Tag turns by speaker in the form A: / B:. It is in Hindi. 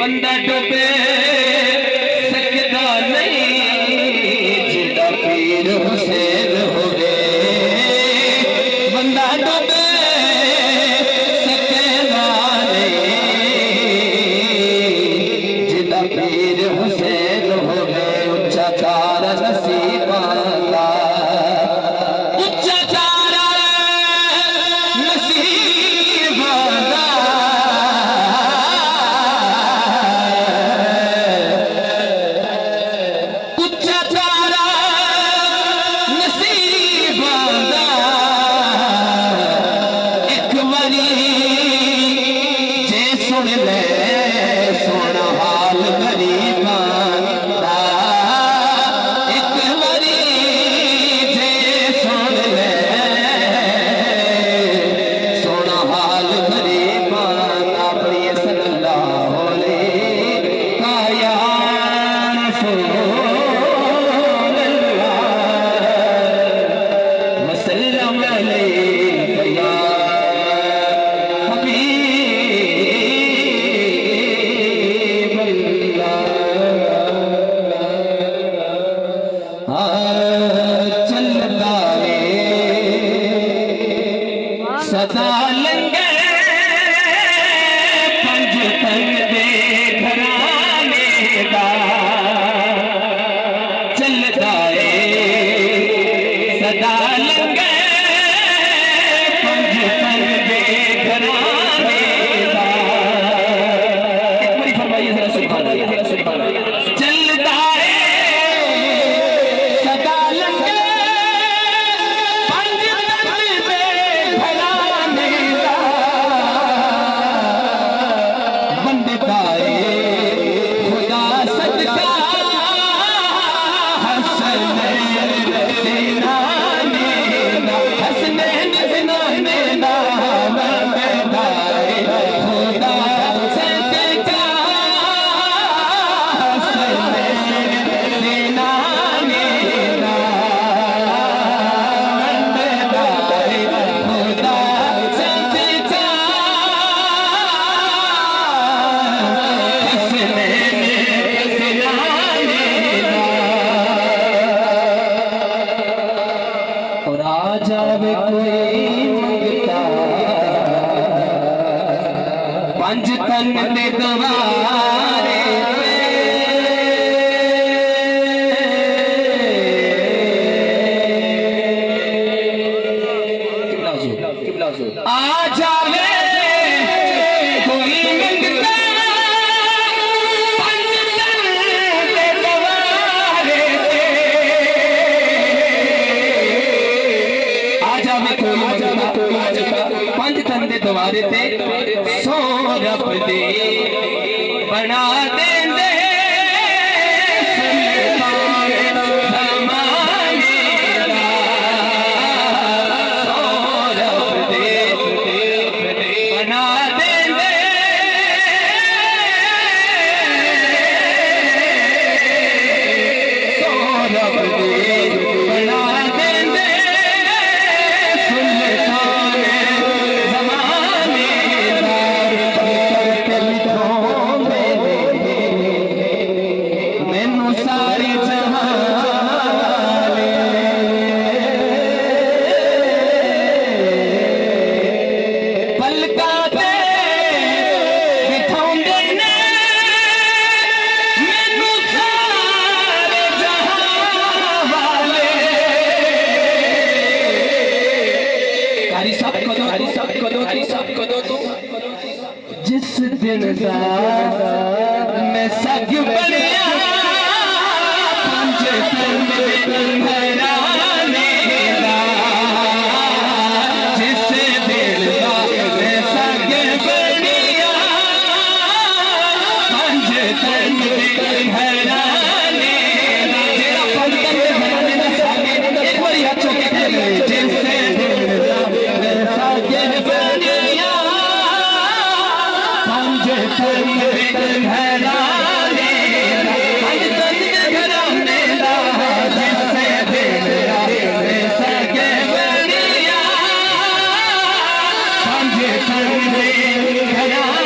A: बंदा डुबे सकदा नहीं जिदा पीर हुसैन होवे बंदा डुबे सकदा नहीं जिदा पीर हुसैन होवे उच्चा चारा नसीबा दा उच्चा चारा नसीबा दा उच्चा चारा नसीबा दा एक बारी जे सुन ले सोना हाल गरीबां दा एक बारी जे सुन ले सोना हाल गरीबां दा प्रिय सल्लल्लाहु अलैहि या रसूल अल्लाह वसल्लम अलैहि या चलता रे सदा लंगे पंज तन दे घराने दा चलता रे सदा लंगे पंज तन दे घराने दा एक बारी फरमाइए जरा सुभान अल्लाह चलता रे सदा लंगे पंज तन दे घराने दा बंदता रे खुदा सदका हसनैन ज़िनाने दा हसनैन ज़िनाने दा बंदता रे खुदा सदका हसनैन ज़िनाने दा बंदता रे खुदा सदका हसनैन ज़िनाने दा और आ जावे कोई मंगता पंज तन दे दवारे आ जावे कोई मंगता पंज तन दे दवारे आ जावे कोई मंगता पंज तन दे दवारे ते सो रब दे बना देंदे सुल्तान ज़माने दा सो रब दे बना देंदे सो रब दे बना देंदे सुल्तान ज़माने दा करके लिखो मैनू सारे जहान पलका ते बिठाउंदे ने मैनू सारे जहान वाले कारी सब कदों तू जिस दिन दा मैं सग बनिया पंज तन दे घराने दा जिस दिन दा मैं सग बनिया पंज तन दे घराने दा जेड़ा पंज तन दे घराने दा सग एक बारी हाथ चुक के कह ले जिस दिन दा मैं सग बनिया पंज तन दे घराने दा पंज तन दे घराने दा जिस दिन दा मैं सग बनिया पंज तन दे घराने